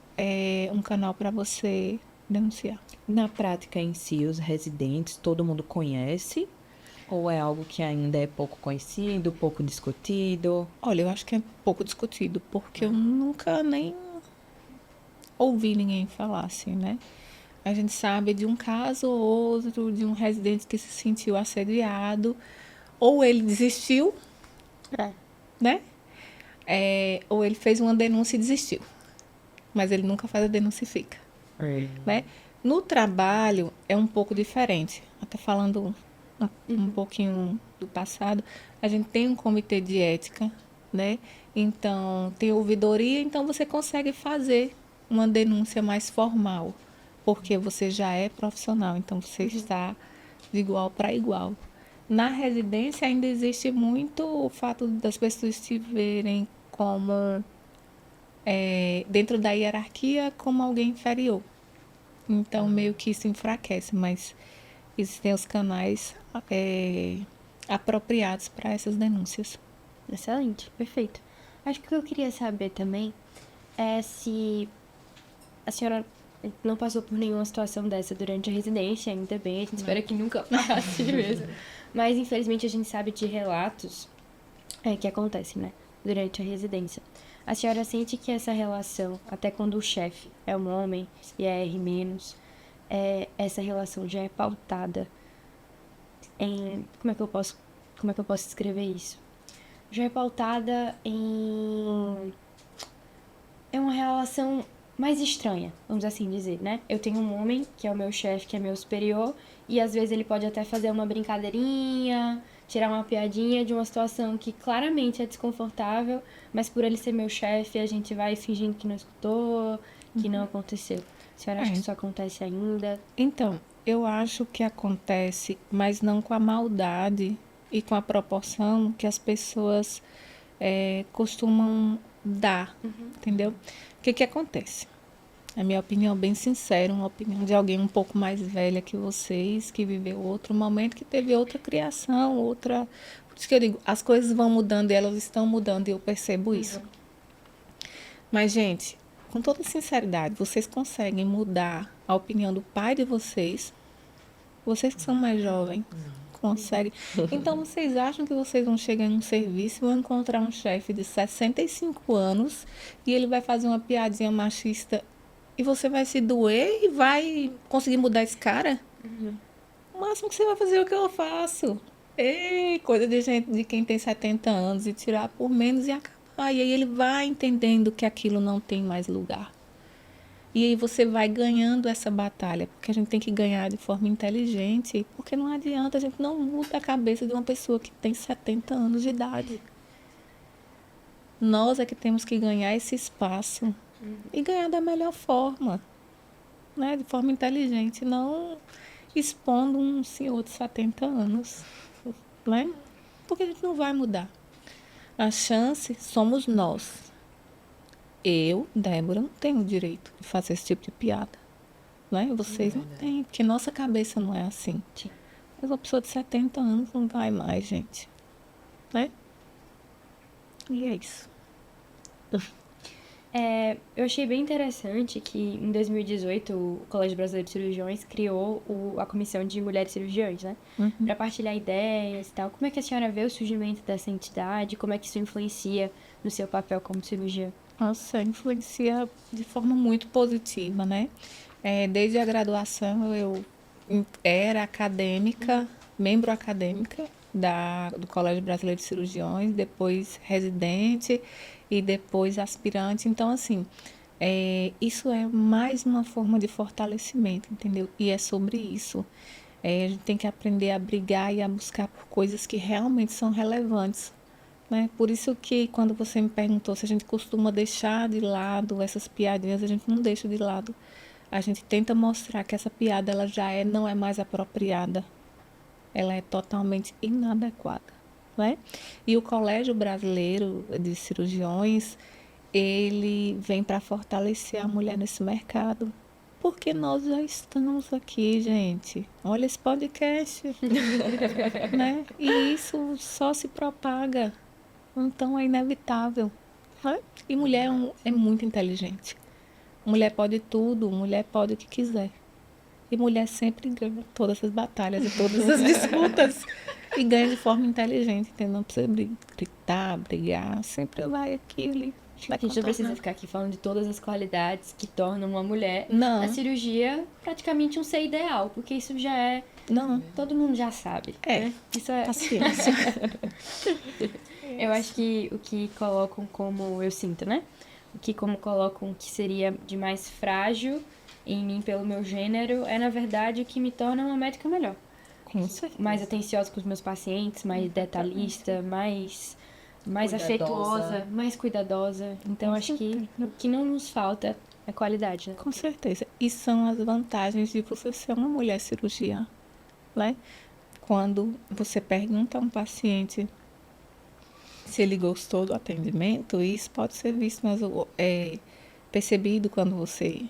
um canal para você denunciar. Na prática em si, os residentes, todo mundo conhece? Ou é algo que ainda é pouco conhecido, pouco discutido? Olha, eu acho que é pouco discutido, porque eu nunca nem ouvi ninguém falar assim, né? A gente sabe de um caso ou outro, de um residente que se sentiu assediado, ou ele desistiu, né? Ou ele fez uma denúncia e desistiu. Mas ele nunca faz a denúncia e fica, né? No trabalho é um pouco diferente. Até falando um pouquinho do passado, a gente tem um comitê de ética, né? Então, tem ouvidoria, então você consegue fazer uma denúncia mais formal, porque você já é profissional, então você está de igual para igual. Na residência ainda existe muito o fato das pessoas se verem como, dentro da hierarquia, como alguém inferior. Então, meio que isso enfraquece, mas existem os canais apropriados para essas denúncias. Excelente, perfeito. Acho que o que eu queria saber também é se a senhora não passou por nenhuma situação dessa durante a residência, ainda bem, a gente espera que nunca passe mesmo. Mas, infelizmente, a gente sabe de relatos que acontecem, né, durante a residência. A senhora sente que essa relação, até quando o chefe é um homem e é R-, essa relação já é pautada em... Como é que eu posso descrever isso? Já é pautada em é uma relação mais estranha, vamos assim dizer, né? Eu tenho um homem, que é o meu chefe, que é meu superior, e às vezes ele pode até fazer uma brincadeirinha, tirar uma piadinha de uma situação que claramente é desconfortável, mas por ele ser meu chefe, a gente vai fingindo que não escutou, que não aconteceu. A senhora acha que isso acontece ainda? Então, eu acho que acontece, mas não com a maldade e com a proporção que as pessoas costumam dar, entendeu? O que que acontece? A minha opinião bem sincera, uma opinião de alguém um pouco mais velha que vocês, que viveu outro momento, que teve outra criação, outra... Por isso que eu digo, as coisas vão mudando e elas estão mudando e eu percebo isso. Mas, gente, com toda sinceridade, vocês conseguem mudar a opinião do pai de vocês? Vocês que são mais jovens, conseguem. Então, vocês acham que vocês vão chegar em um serviço e vão encontrar um chefe de 65 anos e ele vai fazer uma piadinha machista e você vai se doer e vai conseguir mudar esse cara? O máximo que você vai fazer é o que eu faço. Ei, coisa de gente de quem tem 70 anos e tirar por menos e acabar. E aí ele vai entendendo que aquilo não tem mais lugar. E aí você vai ganhando essa batalha, porque a gente tem que ganhar de forma inteligente, porque não adianta, a gente não muda a cabeça de uma pessoa que tem 70 anos de idade. Nós é que temos que ganhar esse espaço e ganhar da melhor forma, né? De forma inteligente, não expondo um senhor de 70 anos, né? Porque a gente não vai mudar. A chance somos nós. Eu, Débora, não tenho o direito de fazer esse tipo de piada, né? Vocês não têm, porque nossa cabeça não é assim. Sim. Mas uma pessoa de 70 anos não vai mais, gente, né? E é isso. Eu achei bem interessante que em 2018 o Colégio Brasileiro de Cirurgiões criou a Comissão de Mulheres Cirurgiãs, né? Para partilhar ideias e tal. Como é que a senhora vê o surgimento dessa entidade? Como é que isso influencia no seu papel como cirurgiã? Nossa, influencia de forma muito positiva, né? Desde a graduação eu era acadêmica, membro acadêmica do Colégio Brasileiro de Cirurgiões, depois residente e depois aspirante. Então, assim, isso é mais uma forma de fortalecimento, entendeu? E é sobre isso. A gente tem que aprender a brigar e a buscar por coisas que realmente são relevantes, né? Por isso que quando você me perguntou se a gente costuma deixar de lado essas piadinhas, a gente não deixa de lado. A gente tenta mostrar que essa piada ela não é mais apropriada. Ela é totalmente inadequada, né? E o Colégio Brasileiro de Cirurgiões, ele vem para fortalecer a mulher nesse mercado. Porque nós já estamos aqui, gente. Olha esse podcast, né? E isso só se propaga. Então é inevitável, né? E mulher é muito inteligente. Mulher pode tudo, mulher pode o que quiser. E mulher sempre ganha todas as batalhas e todas as disputas. E ganha de forma inteligente, entendeu? Não precisa gritar, brigar. Sempre vai aqui, ali. A gente não precisa ficar aqui falando de todas as qualidades que tornam uma mulher Não. na cirurgia praticamente um ser ideal, porque isso já é... Não. Todo mundo já sabe. É. Né? Isso é... Paciência. Eu acho que o que colocam como... Eu sinto, né? O que como colocam que seria de mais frágil em mim pelo meu gênero é, na verdade, o que me torna uma médica melhor. Com certeza. Mais atenciosa com os meus pacientes, mais detalhista, mais Cuidadosa. afetuosa, mais cuidadosa. Então, Com acho que certeza. o que não nos falta é qualidade, né? Com certeza. E são as vantagens de você ser uma mulher cirurgiã, né? Quando você pergunta a um paciente se ele gostou do atendimento, isso pode ser visto, mas percebido quando você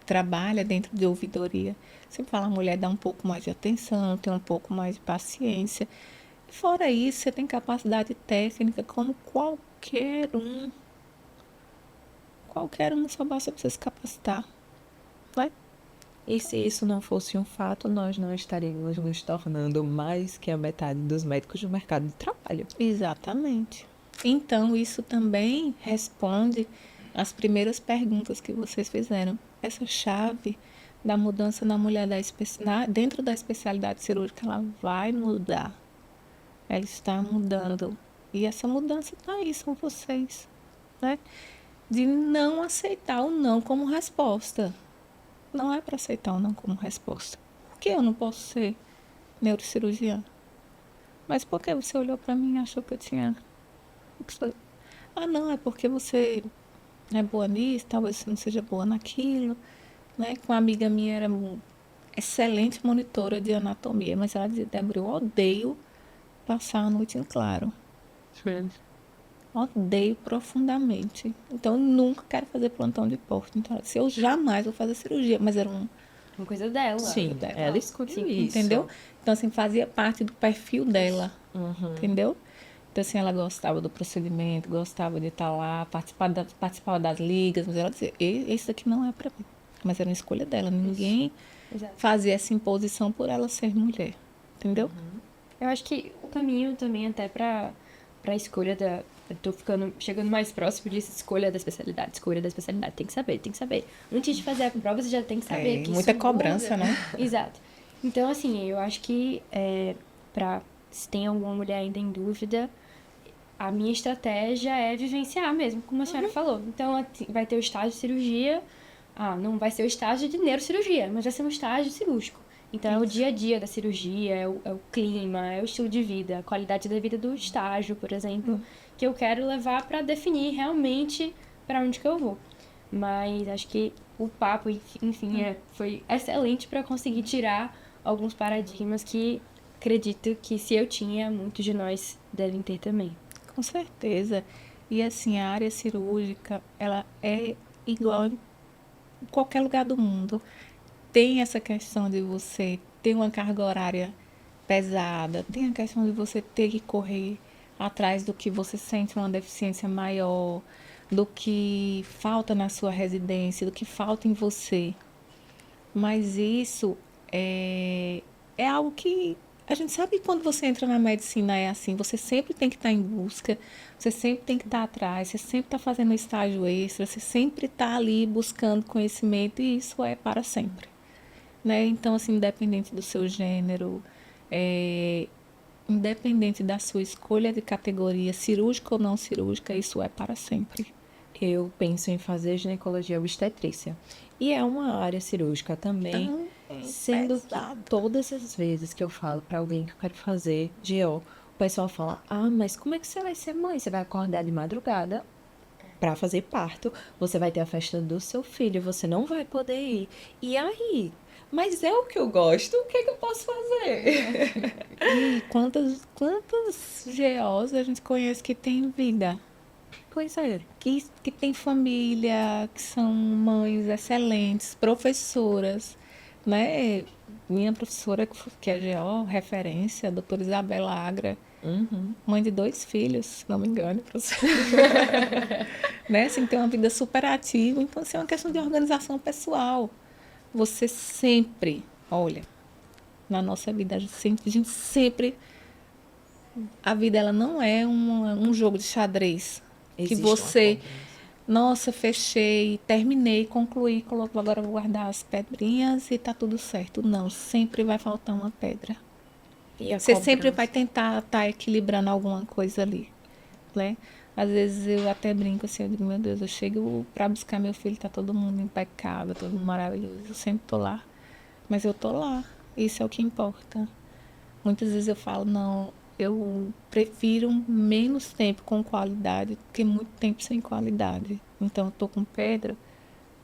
trabalha dentro de ouvidoria. Você fala, a mulher dá um pouco mais de atenção, tem um pouco mais de paciência. Fora isso, você tem capacidade técnica como qualquer um. Qualquer um, só basta você se capacitar. Vai? E se isso não fosse um fato, nós não estaríamos nos tornando mais que a metade dos médicos do mercado de trabalho. Exatamente. Então, isso também responde às primeiras perguntas que vocês fizeram. Essa chave da mudança na mulher dentro da especialidade cirúrgica, ela vai mudar. Ela está mudando. E essa mudança está aí, são vocês, né? de não aceitar o não como resposta. Não é para aceitar o não como resposta. Por que eu não posso ser neurocirurgiã? Mas por que você olhou para mim e achou que eu tinha... Ah, não, é porque você é boa nisso, talvez você não seja boa naquilo, né? Com uma amiga minha era excelente monitora de anatomia, mas ela dizia, Débora, eu odeio passar a noite em claro. Odeio profundamente. Então, eu nunca quero fazer plantão de parto. Então, se eu jamais vou fazer cirurgia, mas era Uma coisa dela. Sim, dela. ela escolheu Sim, isso. Entendeu? Então, assim, fazia parte do perfil dela. Entendeu? Então, assim, ela gostava do procedimento, gostava de estar lá, participava das ligas, mas ela dizia, esse daqui não é para mim. Mas era uma escolha dela. Ninguém Exato. fazia essa imposição por ela ser mulher. Entendeu? Eu acho que o caminho também até pra escolha da... Eu tô chegando mais próximo disso, escolha da especialidade. Escolha da especialidade. Tem que saber, tem que saber. Antes de fazer a prova, você já tem que saber que muita isso cobrança, muda. né? Exato. Então, assim, eu acho que se tem alguma mulher ainda em dúvida, a minha estratégia é vivenciar mesmo, como a senhora falou. Então, assim, vai ter o estágio de cirurgia. Não vai ser o estágio de neurocirurgia, mas vai ser um estágio cirúrgico. Então, é o dia a dia da cirurgia, é o clima, é o estilo de vida, a qualidade da vida do estágio, por exemplo, que eu quero levar para definir realmente para onde que eu vou. Mas acho que o papo, enfim, foi excelente para conseguir tirar alguns paradigmas que acredito que se eu tinha, muitos de nós devem ter também. Com certeza. E assim, a área cirúrgica, ela é igual em qualquer lugar do mundo. Tem essa questão de você ter uma carga horária pesada, tem a questão de você ter que correr atrás do que você sente uma deficiência maior, do que falta na sua residência, do que falta em você. Mas isso é algo que a gente sabe que quando você entra na medicina é assim, você sempre tem que estar em busca, você sempre tem que estar atrás, você sempre está fazendo estágio extra, você sempre está ali buscando conhecimento e isso é para sempre. Né? Então, assim, independente do seu gênero, independente da sua escolha de categoria, cirúrgica ou não cirúrgica, isso é para sempre. Eu penso em fazer ginecologia obstetrícia. E é uma área cirúrgica também, sendo que todas as vezes que eu falo para alguém que eu quero fazer GO, o pessoal fala: "Ah, mas como é que você vai ser mãe? Você vai acordar de madrugada para fazer parto, você vai ter a festa do seu filho, você não vai poder ir. E aí? Mas é o que eu gosto, o que é que eu posso fazer?" E quantas GOs a gente conhece que tem vida? Pois é. Que tem família, que são mães excelentes, professoras, né? Minha professora, que é GO, referência, a doutora Isabela Agra, mãe de 2 filhos, se não me engano, professora. Né? Assim, tem uma vida super ativa, então assim, é uma questão de organização pessoal. Você sempre, olha, na nossa vida, a vida ela não é um jogo de xadrez. Que Existe uma você, cobrança. nossa, fechei, terminei, concluí, coloco, agora vou guardar as pedrinhas e tá tudo certo. Não, sempre vai faltar uma pedra. E a Você sempre cobrança? vai tentar estar equilibrando alguma coisa ali, né? Às vezes eu até brinco assim, eu digo, meu Deus, eu chego pra buscar meu filho, tá todo mundo impecável, todo mundo maravilhoso. Eu sempre tô lá, mas eu tô lá. Isso é o que importa. Muitas vezes eu falo, não, eu prefiro menos tempo com qualidade do que muito tempo sem qualidade. Então, eu tô com pedra,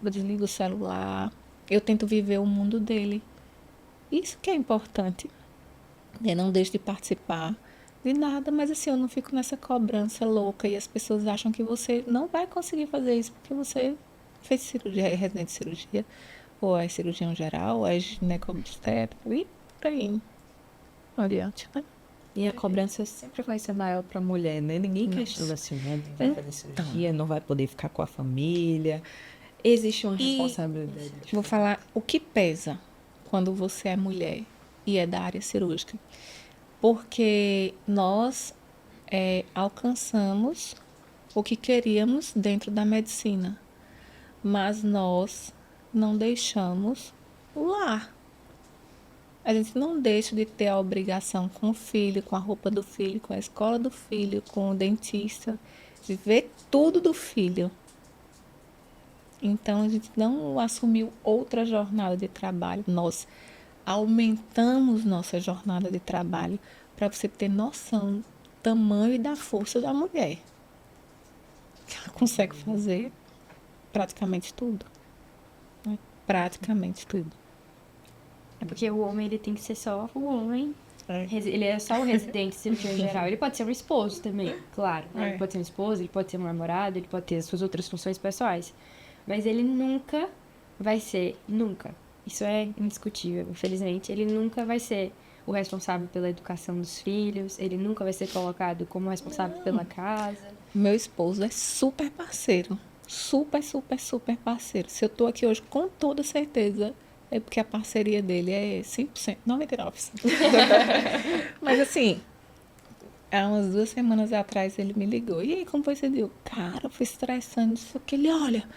eu desligo o celular, eu tento viver o mundo dele. Isso que é importante. Eu não deixo de participar de nada, mas assim, eu não fico nessa cobrança louca e as pessoas acham que você não vai conseguir fazer isso porque você fez cirurgia, é residente de cirurgia, ou é cirurgião geral, ou é ginecobstetra, e por aí. Não adiante, né? E a cobrança sempre vai ser maior para a mulher, né? Ninguém questiona assim, né? Não vai fazer cirurgia, não vai poder ficar com a família. Existe uma E responsabilidade. vou falar o que pesa quando você é mulher e é da área cirúrgica. Porque nós alcançamos o que queríamos dentro da medicina, mas nós não deixamos o lar. A gente não deixa de ter a obrigação com o filho, com a roupa do filho, com a escola do filho, com o dentista, de ver tudo do filho. Então, a gente não assumiu outra jornada de trabalho. Nós aumentamos nossa jornada de trabalho para você ter noção do tamanho e da força da mulher. Ela consegue fazer praticamente tudo. Né? Praticamente tudo. É porque o homem, ele tem que ser só o homem. É. Ele é só o residente cirurgião geral. Ele pode ser um esposo também, claro. Né? É. Ele pode ser um esposo, ele pode ser um namorado, ele pode ter as suas outras funções pessoais. Mas ele nunca vai ser, nunca. Isso é indiscutível, infelizmente. Ele nunca vai ser o responsável pela educação dos filhos. Ele nunca vai ser colocado como responsável pela casa. Meu esposo é super parceiro. Super, super, super parceiro. Se eu tô aqui hoje, com toda certeza, é porque a parceria dele é 100%, 99%. Mas assim, há umas 2 semanas atrás ele me ligou. E aí, como foi esse dia? Cara, foi estressante. Não sei o que. Ele, olha,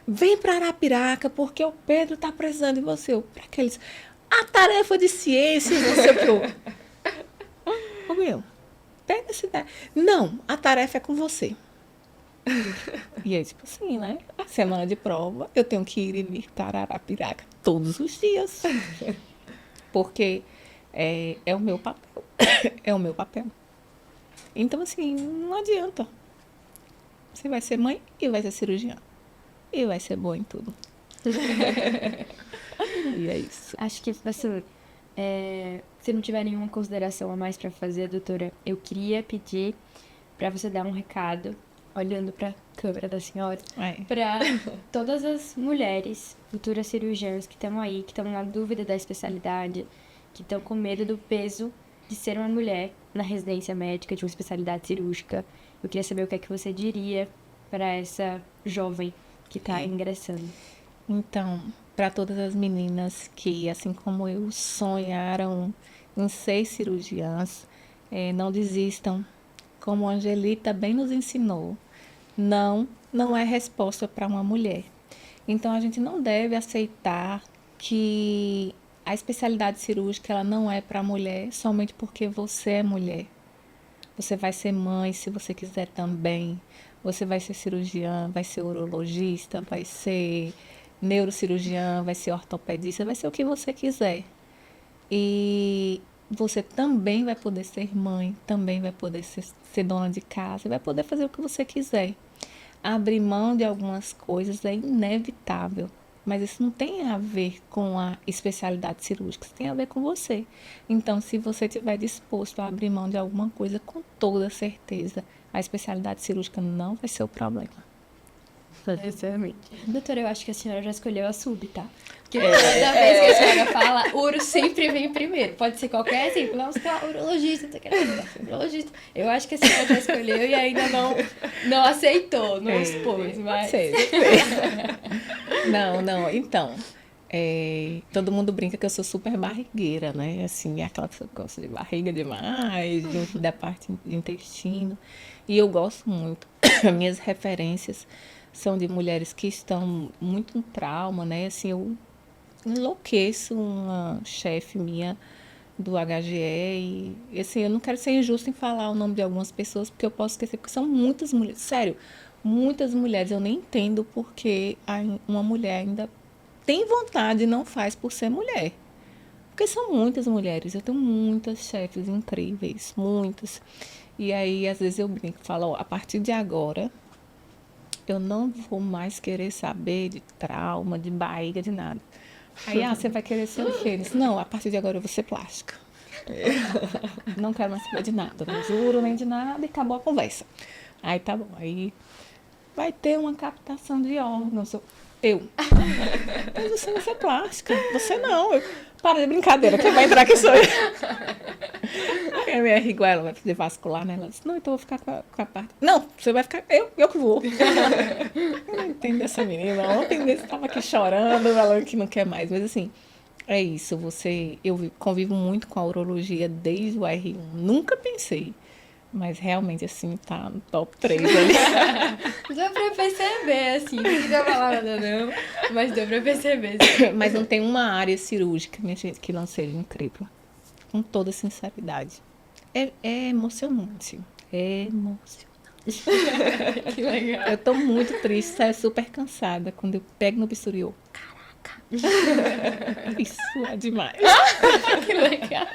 vem pra Arapiraca porque o Pedro tá precisando de você. Eu, pra que eles? A tarefa de ciência, não sei o que. Ô, meu, pega essa ideia. Não, a tarefa é com você. E aí, tipo assim, né? A semana de prova, eu tenho que ir e vir para Arapiraca todos os dias. Porque é o meu papel. É o meu papel. Então, assim, não adianta. Você vai ser mãe e vai ser cirurgiã. E vai ser boa em tudo. E é isso. Acho que, professor, se não tiver nenhuma consideração a mais para fazer, doutora, eu queria pedir para você dar um recado, olhando para a câmera da senhora, para todas as mulheres, futuras cirurgiãs que estão aí, que estão na dúvida da especialidade, que estão com medo do peso de ser uma mulher na residência médica de uma especialidade cirúrgica. Eu queria saber o que é que você diria para essa jovem que está ingressando. Então, para todas as meninas que, assim como eu, sonharam em ser cirurgiãs, não desistam. Como a Angelita bem nos ensinou, não é resposta para uma mulher. Então, a gente não deve aceitar que a especialidade cirúrgica ela não é para mulher somente porque você é mulher. Você vai ser mãe se você quiser também. Você vai ser cirurgiã, vai ser urologista, vai ser neurocirurgiã, vai ser ortopedista, vai ser o que você quiser. E você também vai poder ser mãe, também vai poder ser dona de casa, vai poder fazer o que você quiser. Abrir mão de algumas coisas é inevitável, mas isso não tem a ver com a especialidade cirúrgica, isso tem a ver com você. Então, se você estiver disposto a abrir mão de alguma coisa, com toda certeza, a especialidade cirúrgica não vai ser o problema. Exatamente. Doutora, eu acho que a senhora já escolheu a sub, tá? Porque toda vez que a senhora fala, uro sempre vem primeiro. Pode ser qualquer assim, não, você tá urologista, você quer urologista. Eu acho que a senhora já escolheu e ainda não aceitou, não expôs, mas... Sei. Não, então... todo mundo brinca que eu sou super barrigueira, né? Assim, é aquela pessoa que gosta de barriga demais, da parte de intestino. E eu gosto muito. Minhas referências são de mulheres que estão muito em trauma, né? Assim, eu enlouqueço uma chefe minha do HGE e assim, eu não quero ser injusta em falar o nome de algumas pessoas, porque eu posso esquecer, porque são muitas mulheres. Sério, muitas mulheres. Eu nem entendo porque uma mulher ainda tem vontade e não faz por ser mulher. Porque são muitas mulheres. Eu tenho muitas chefes incríveis, muitas. E aí, às vezes eu brinco, falo, ó, a partir de agora, eu não vou mais querer saber de trauma, de barriga, de nada. Aí, você vai querer ser o quê? Eu disse, não, a partir de agora eu vou ser plástica. Não quero mais saber de nada, não juro nem de nada, e acabou a conversa. Aí, tá bom. Aí, vai ter uma captação de órgãos. Mas você vai ser plástica. Você não. Para de brincadeira, quem vai entrar aqui sou eu. A minha igual, ela vai fazer vascular, né? Ela disse, não, então eu vou ficar com a parte. Não, você vai ficar. Eu que vou. Eu não entendo essa menina. Ontem mesmo estava aqui chorando, falando que não quer mais. Mas assim, é isso. Eu convivo muito com a urologia desde o R1. Nunca pensei. Mas realmente, assim, tá no top 3 ali. Deu pra perceber, assim, não queria falar nada não, mas deu pra perceber. Sim. Mas não tem uma área cirúrgica, minha gente, que não seja incrível. Com toda sinceridade. É emocionante. É emocionante. Que legal. Eu tô muito triste, saio super cansada. Quando eu pego no bisturi, eu... Caraca! Isso é demais. Que legal.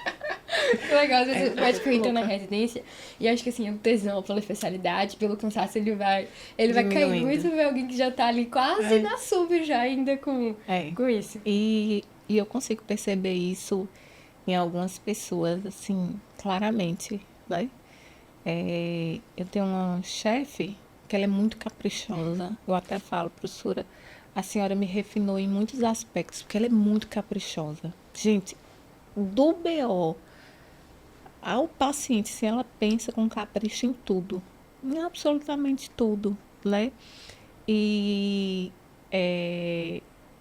Que legal. Às vezes o médico entra na residência e acho que assim, o tesão pela especialidade, pelo cansaço, ele vai cair Diminuindo. muito ver alguém que já tá ali quase na sub já, ainda com isso. E eu consigo perceber isso em algumas pessoas, assim, claramente, né? Eu tenho uma chefe que ela é muito caprichosa. Eu até falo, professora, a senhora me refinou em muitos aspectos, porque ela é muito caprichosa. Gente, do BO ao paciente, se ela pensa com capricho em tudo, em absolutamente tudo, né? E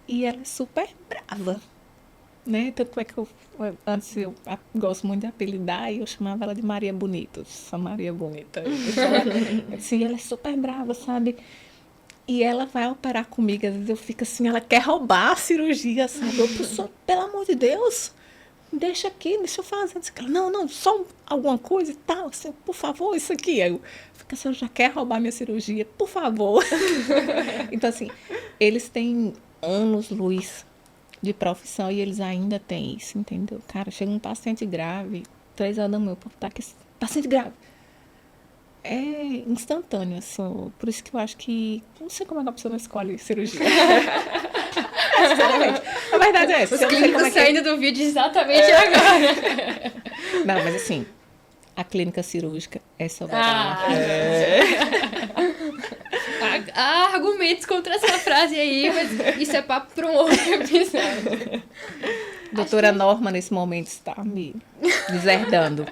ela é super brava, né? Tanto é que antes eu gosto muito de apelidar e eu chamava ela de Maria Bonita. Essa Maria Bonita. Assim, ela é super brava, sabe? E ela vai operar comigo, às vezes eu fico assim, ela quer roubar a cirurgia, sabe? Eu, professor, pelo amor de Deus, deixa aqui, deixa eu fazer. Ela, não, só alguma coisa e tal, assim, por favor, isso aqui. Aí eu fico assim, já quer roubar minha cirurgia, por favor. Então, assim, eles têm anos-luz de profissão e eles ainda têm isso, entendeu? Cara, chega um paciente grave, 3 horas da manhã, o povo tá aqui, paciente grave. É instantâneo, assim. Por isso que eu acho que... Não sei como é que a pessoa não escolhe cirurgia. Sinceramente. A verdade é essa. Os Eu não sei como clínicos é que é. saindo do vídeo exatamente agora. Não, mas assim, a clínica cirúrgica é soberana. Há argumentos contra essa frase aí, mas isso é papo para um outro episódio. Doutora Norma, nesse momento, está me deserdando.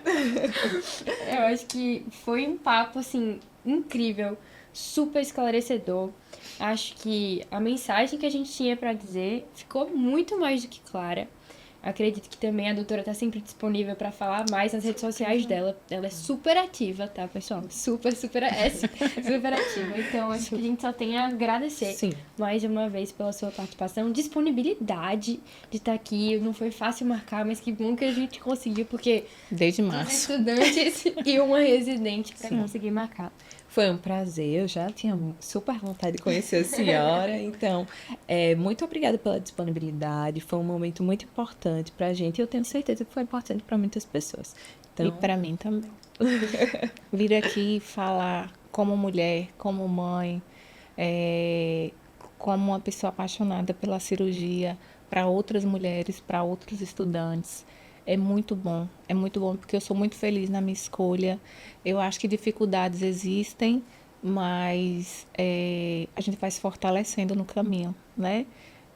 Eu acho que foi um papo, assim, incrível, super esclarecedor. Acho que a mensagem que a gente tinha para dizer ficou muito mais do que clara. Acredito que também a doutora tá sempre disponível para falar mais nas redes sociais dela. Ela é super ativa, tá, pessoal? Super ativa. Então, acho que a gente só tem a agradecer mais uma vez pela sua participação, disponibilidade de estar aqui. Não foi fácil marcar, mas que bom que a gente conseguiu, porque Desde dois março. estudantes e uma residente para conseguir marcar. Foi um prazer, eu já tinha super vontade de conhecer a senhora, então, muito obrigada pela disponibilidade, foi um momento muito importante pra gente e eu tenho certeza que foi importante para muitas pessoas. Então, E para mim também. Vir aqui falar como mulher, como mãe, como uma pessoa apaixonada pela cirurgia, para outras mulheres, para outros estudantes. É muito bom porque eu sou muito feliz na minha escolha. Eu acho que dificuldades existem, mas a gente vai se fortalecendo no caminho, né?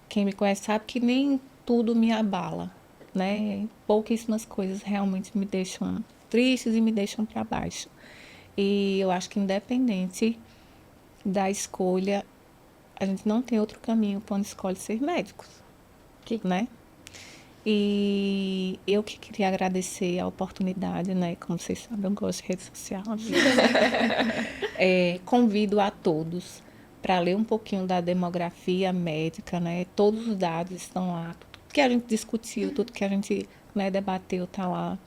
Quem me conhece sabe que nem tudo me abala, né? Pouquíssimas coisas realmente me deixam tristes e me deixam para baixo. E eu acho que independente da escolha, a gente não tem outro caminho quando escolhe ser médicos, né? E eu que queria agradecer a oportunidade, né? Como vocês sabem, eu gosto de rede social. Convido a todos para ler um pouquinho da demografia médica, né? Todos os dados estão lá. Tudo que a gente discutiu, tudo que a gente, né, debateu está lá.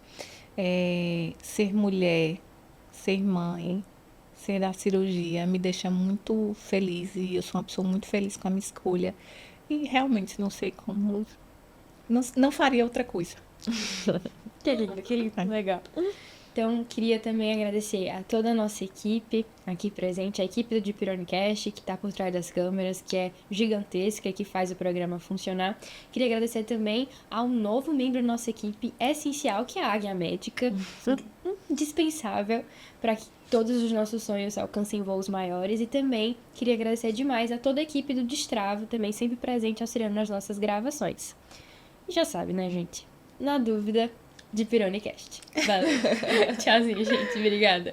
Ser mulher, ser mãe, ser da cirurgia me deixa muito feliz e eu sou uma pessoa muito feliz com a minha escolha. E realmente não sei como... Não faria outra coisa. Que lindo, legal. Então, queria também agradecer a toda a nossa equipe aqui presente, a equipe do DipironeCast, que está por trás das câmeras, que é gigantesca e que faz o programa funcionar. Queria agradecer também ao novo membro da nossa equipe essencial, que é a Águia Médica, indispensável para que todos os nossos sonhos alcancem voos maiores. E também queria agradecer demais a toda a equipe do Destravo, também sempre presente auxiliando nas nossas gravações. E já sabe, né, gente? Na dúvida, DipironeCast. Valeu. Tchauzinho, gente. Obrigada.